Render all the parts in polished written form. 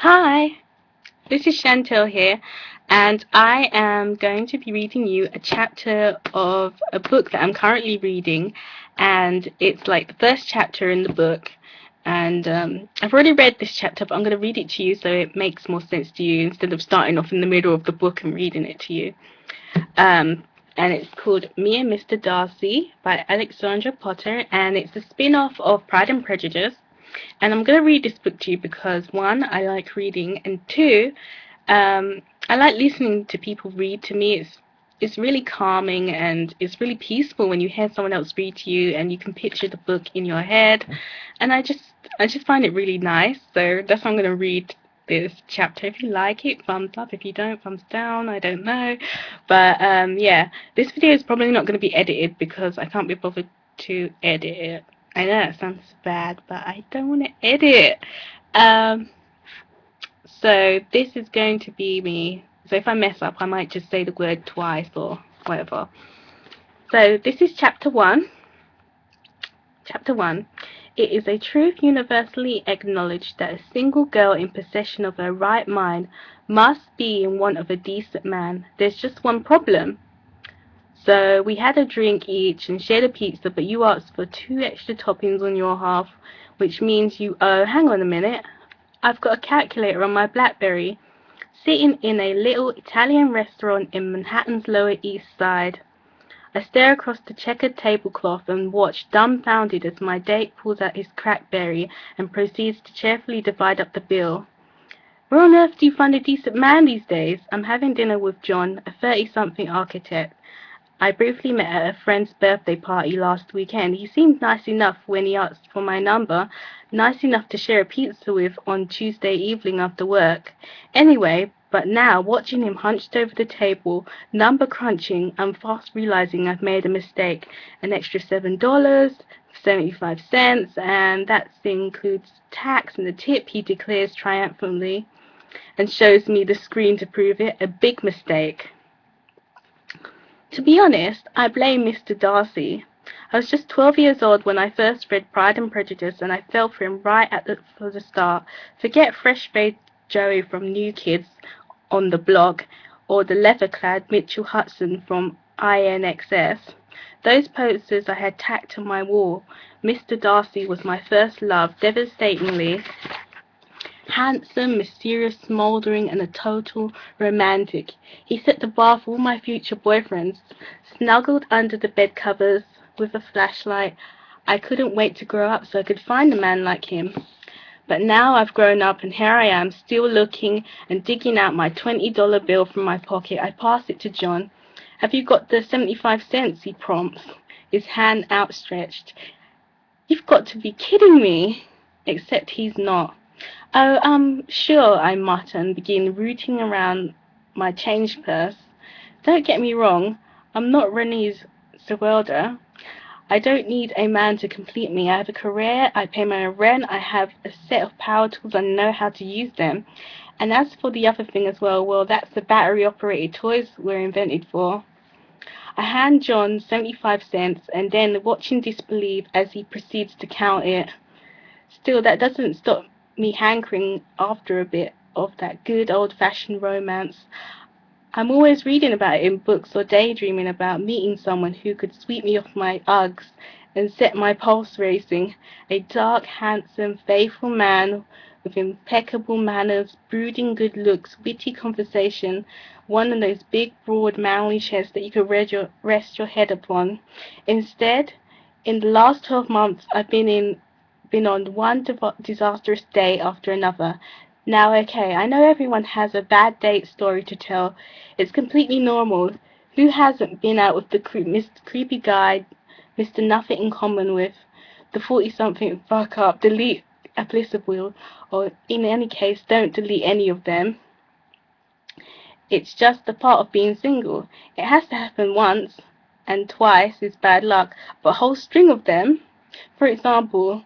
Hi, this is Chantel here, and I am going to be reading you a chapter of a book that I'm currently reading, and it's like the first chapter in the book. And I've already read this chapter, but I'm going to read it to you so it makes more sense to you instead of starting off in the middle of the book and reading it to you. Um, and it's called Me and Mr Darcy by Alexandra Potter, and it's a spin-off of Pride and Prejudice. And I'm going to read this book to you because one, I like reading, and two, I like listening to people read to me. It's really calming and it's really peaceful when you hear someone else read to you and you can picture the book in your head. And I just find it really nice. So that's why I'm going to read this chapter. If you like it, thumbs up. If you don't, thumbs down. I don't know. But yeah, this video is probably not going to be edited because I can't be bothered to edit it. I know that sounds bad, but I don't want to edit. Um, so this is going to be me. So if I mess up, I might just say the word twice or whatever. So this is chapter 1. Chapter 1. It is a truth universally acknowledged that a single girl in possession of her right mind must be in want of a decent man. There's just one problem. So we had a drink each and shared a pizza, but you asked for 2 extra toppings on your half, which means you owe, hang on a minute, I've got a calculator on my BlackBerry, sitting in a little Italian restaurant in Manhattan's Lower East Side. I stare across the checkered tablecloth and watch dumbfounded as my date pulls out his crackberry and proceeds to cheerfully divide up the bill. Where on earth do you find a decent man these days? I'm having dinner with John, a 30-something architect. I briefly met at a friend's birthday party last weekend. He seemed nice enough when he asked for my number, nice enough to share a pizza with on Tuesday evening after work. Anyway, but now, watching him hunched over the table, number crunching, I'm fast realizing I've made a mistake. An extra $7, 75 cents, and that includes tax and the tip, he declares triumphantly, and shows me the screen to prove it. A big mistake. To be honest, I blame Mr. Darcy. I was just 12 years old when I first read Pride and Prejudice, and I fell for him right for the start. Forget fresh-faced Joey from New Kids on the Block, or the leather-clad Mitchell Hudson from INXS. Those posters I had tacked to my wall. Mr. Darcy was my first love, devastatingly handsome, mysterious, smouldering, and a total romantic. He set the bar for all my future boyfriends. Snuggled under the bed covers with a flashlight. I couldn't wait to grow up so I could find a man like him. But now I've grown up and here I am, still looking and digging out my $20 bill from my pocket. I pass it to John. Have you got the 75 cents? He prompts, his hand outstretched. You've got to be kidding me. Except he's not. Oh, sure, I mutter and begin rooting around my change purse. Don't get me wrong, I'm not Renee's Sewelda. I don't need a man to complete me. I have a career, I pay my own rent, I have a set of power tools and know how to use them. And as for the other thing as well, that's the battery-operated toys we're invented for. I hand John 75 cents and then watch in disbelief as he proceeds to count it. Still, that doesn't stop me hankering after a bit of that good old-fashioned romance. I'm always reading about it in books or daydreaming about meeting someone who could sweep me off my Uggs and set my pulse racing. A dark, handsome, faithful man with impeccable manners, brooding good looks, witty conversation, one of those big, broad, manly chests that you could rest your head upon. Instead, in the last 12 months, I've been on one disastrous date after another. Now, okay, I know everyone has a bad date story to tell. It's completely normal. Who hasn't been out with the creepy guy, Mr. Nothing in Common with, the 40-something fuck up, delete a bliss of will, or in any case, don't delete any of them. It's just a part of being single. It has to happen once, and twice is bad luck, but a whole string of them. For example,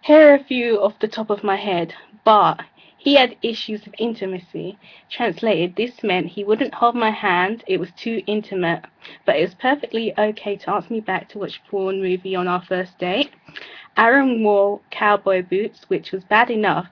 here are a few off the top of my head. Bart. He had issues with intimacy. Translated, this meant he wouldn't hold my hand, it was too intimate. But it was perfectly okay to ask me back to watch a porn movie on our first date. Aaron wore cowboy boots, which was bad enough,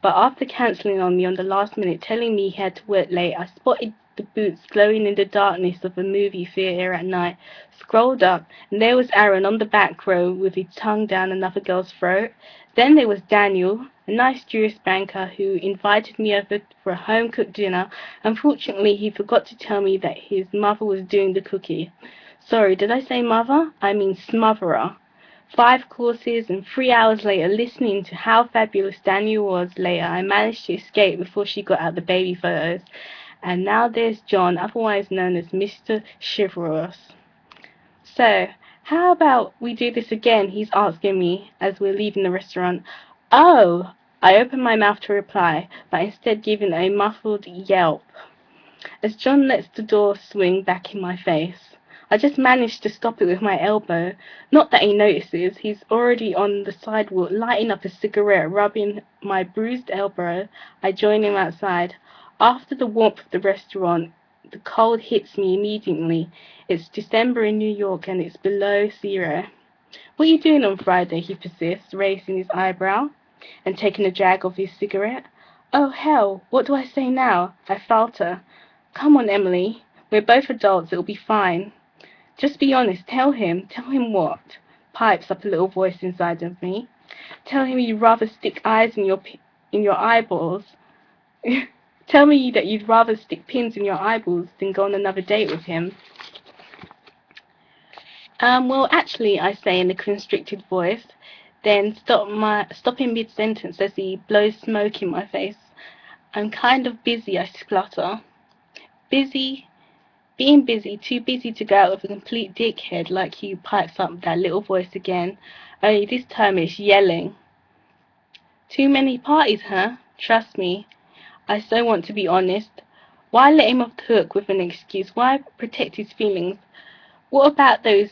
but after cancelling on me on the last minute, telling me he had to work late, I spotted the boots glowing in the darkness of a movie theatre at night, scrolled up, and there was Aaron on the back row with his tongue down another girl's throat. Then there was Daniel, a nice Jewish banker who invited me over for a home-cooked dinner. Unfortunately, he forgot to tell me that his mother was doing the cooking. Sorry, did I say mother? I mean smotherer. 5 courses, and 3 hours later, listening to how fabulous Daniel was later, I managed to escape before she got out the baby photos. And now there's John, otherwise known as Mr. Chivalrous. So, how about we do this again, he's asking me as we're leaving the restaurant. Oh! I opened my mouth to reply, but instead giving a muffled yelp as John lets the door swing back in my face. I just managed to stop it with my elbow. Not that he notices. He's already on the sidewalk, lighting up a cigarette, rubbing my bruised elbow. I join him outside. After the warmth of the restaurant, the cold hits me immediately. It's December in New York and it's below 0. What are you doing on Friday? He persists, raising his eyebrow and taking a drag of his cigarette. Oh, hell, what do I say now? I falter. Come on, Emily. We're both adults. It'll be fine. Just be honest. Tell him. Tell him what? Pipes up a little voice inside of me. Tell him you'd rather stick eyes in your eyeballs. Tell me that you'd rather stick pins in your eyeballs than go on another date with him. Well, actually, I say in a constricted voice, then stop in mid-sentence as he blows smoke in my face. I'm kind of busy, I splutter. Busy? Being busy, too busy to go out with a complete dickhead like you, pipes up that little voice again. Only this time it's yelling. Too many parties, huh? Trust me, I so want to be honest. Why let him off the hook with an excuse? Why protect his feelings? What about those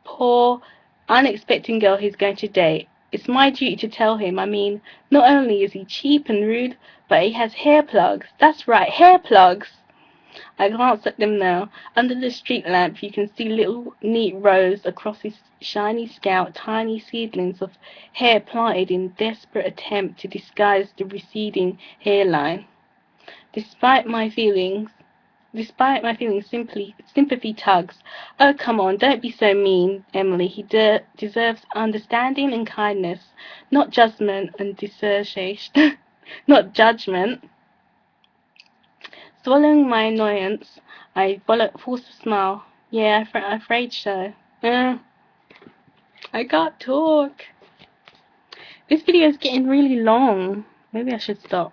poor, unexpected girl he's going to date? It's my duty to tell him. I mean, not only is he cheap and rude, but he has hair plugs. That's right, hair plugs. I glance at them now. Under the street lamp you can see little neat rows across his shiny scalp, tiny seedlings of hair planted in desperate attempt to disguise the receding hairline. Despite my feelings, sympathy tugs. Oh, come on, don't be so mean, Emily. He deserves understanding and kindness, not judgment and dissertation. Not judgment. Swallowing my annoyance, I forced a smile. Yeah, I'm afraid so. I can't talk. This video is getting really long. Maybe I should stop.